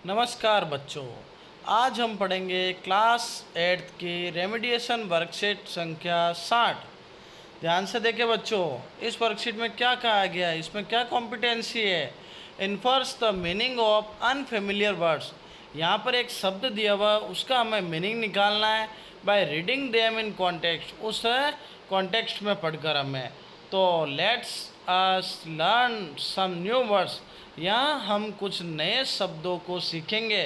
नमस्कार बच्चों। आज हम पढ़ेंगे क्लास 8 की रेमेडिएशन वर्कशीट संख्या 60। ध्यान से देखें बच्चों, इस वर्कशीट में क्या कहा गया है, इसमें क्या कॉम्पिटेंसी है। Infers the meaning of unfamiliar words. यहाँ पर एक शब्द दिया हुआ, उसका हमें मीनिंग निकालना है by reading them in context, उस कॉन्टेक्स्ट में पढ़कर हमें। तो let's us learn some new words. यहाँ हम कुछ नए शब्दों को सीखेंगे।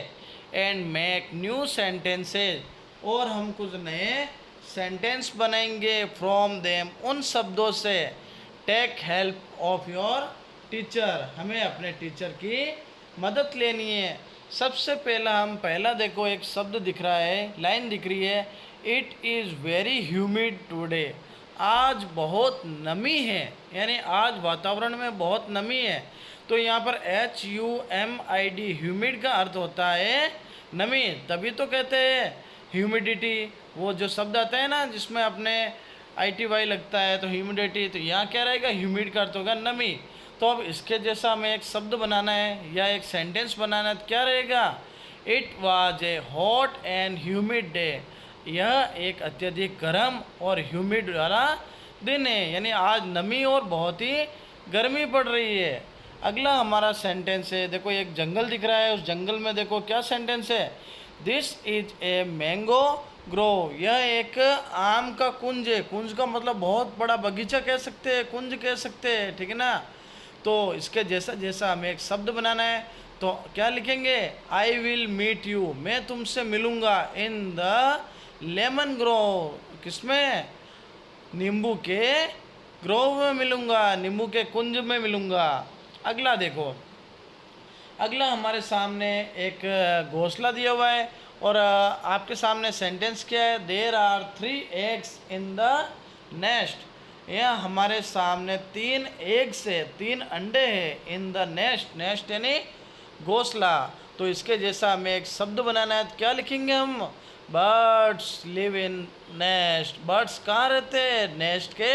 एंड मेक न्यू सेंटेंसेज, और हम कुछ नए सेंटेंस बनाएंगे फ्रॉम देम, उन शब्दों से। Take help of your teacher, हमें अपने टीचर की मदद लेनी है। सबसे पहला देखो, एक शब्द दिख रहा है, लाइन दिख रही है। It is very humid today. आज बहुत नमी है, यानी आज वातावरण में बहुत नमी है। तो यहाँ पर HUMID, ह्यूमिड का अर्थ होता है नमी, तभी तो कहते हैं ह्यूमिडिटी। वो जो शब्द आता है ना जिसमें अपने ITY लगता है, तो ह्यूमिडिटी। तो यहाँ क्या रहेगा, ह्यूमिड का अर्थ होगा नमी। तो अब इसके जैसा हमें एक शब्द बनाना है या एक सेंटेंस बनाना है, तो क्या रहेगा। It was a hot and humid day. यह एक अत्यधिक गर्म और ह्यूमिड वाला दिन है, यानी आज नमी और बहुत ही गर्मी पड़ रही है। अगला हमारा सेंटेंस है, देखो एक जंगल दिख रहा है, उस जंगल में देखो क्या सेंटेंस है। This is a mango Grove. यह एक आम का कुंज है। कुंज का मतलब बहुत बड़ा बगीचा कह सकते हैं, कुंज कह सकते हैं, ठीक है ना। तो इसके जैसा जैसा हमें एक शब्द बनाना है, तो क्या लिखेंगे। आई विल मीट यू, मैं तुमसे मिलूँगा। इन द लेमन ग्रोव, किसमें, नींबू के ग्रोव में मिलूँगा, नींबू के कुंज में मिलूँगा। अगला देखो, अगला हमारे सामने एक घोंसला दिया हुआ है, और आपके सामने सेंटेंस क्या है। There are 3 eggs in the nest. यह हमारे सामने 3 एग्स है, 3 अंडे हैं। इन द नेस्ट, नेस्ट यानी घोंसला। तो इसके जैसा हमें एक शब्द बनाना है, तो क्या लिखेंगे हम। Birds live in nest. Birds कहाँ रहते हैं, नेस्ट के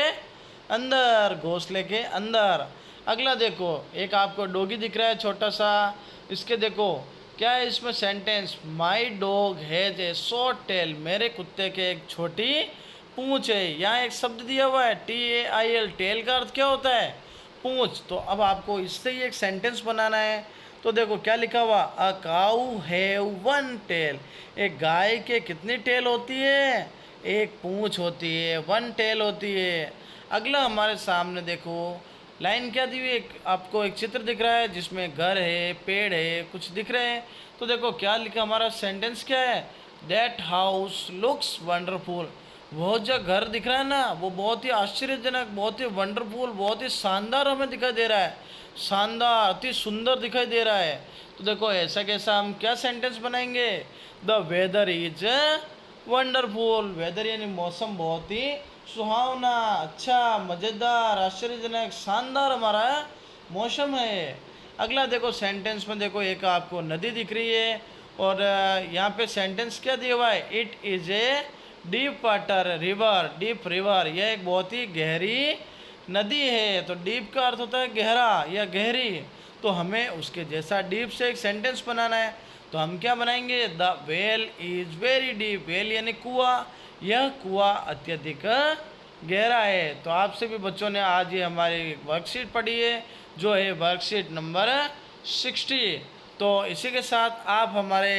अंदर, घोंसले के अंदर। अगला देखो, एक आपको डॉगी दिख रहा है छोटा सा। इसके देखो क्या है इसमें sentence. My dog has a short tail. मेरे कुत्ते के एक छोटी पूंछ है। यहाँ एक शब्द दिया हुआ है TAIL। टेल का अर्थ क्या होता है, पूंछ। तो अब आपको इससे ही एक सेंटेंस बनाना है। तो देखो क्या लिखा हुआ। अ काऊ हैव 1 टेल। एक गाय के कितनी टेल होती है, एक पूंछ होती है, 1 टेल होती है। अगला हमारे सामने देखो लाइन क्या दी हुई, आपको एक चित्र दिख रहा है जिसमें घर है, पेड़ है, कुछ दिख रहे हैं। तो देखो क्या लिखा, हमारा सेंटेंस क्या है। That house looks wonderful. वो जो घर दिख रहा है ना, वो बहुत ही आश्चर्यजनक, बहुत ही वंडरफुल, बहुत ही शानदार हमें दिखाई दे रहा है। शानदार, अति सुंदर दिखाई दे रहा है। तो देखो ऐसा कैसा हम क्या सेंटेंस बनाएंगे। The weather is wonderful. Weather यानी मौसम बहुत ही सुहावना, अच्छा, मज़ेदार, आश्चर्यजनक, शानदार हमारा मौसम है। अगला देखो सेंटेंस में देखो, एक आपको नदी दिख रही है, और यहाँ पे सेंटेंस क्या दिया हुआ है। It is a deep water river. Deep river, यह एक बहुत ही गहरी नदी है। तो डीप का अर्थ होता है गहरा या गहरी। तो हमें उसके जैसा डीप से एक सेंटेंस बनाना है। तो हम क्या बनाएंगे। The well is very deep. Well यानी कुआं, यह कुआं अत्यधिक गहरा है। तो आपसे भी बच्चों ने आज ये हमारी वर्कशीट पढ़ी है, जो है वर्कशीट नंबर 60। तो इसी के साथ आप हमारे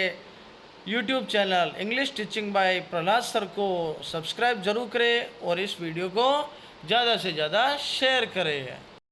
YouTube channel English teaching bye Prahlad sir को सब्सक्राइब जरूर करें, और इस वीडियो को ज़्यादा से ज़्यादा शेयर करें।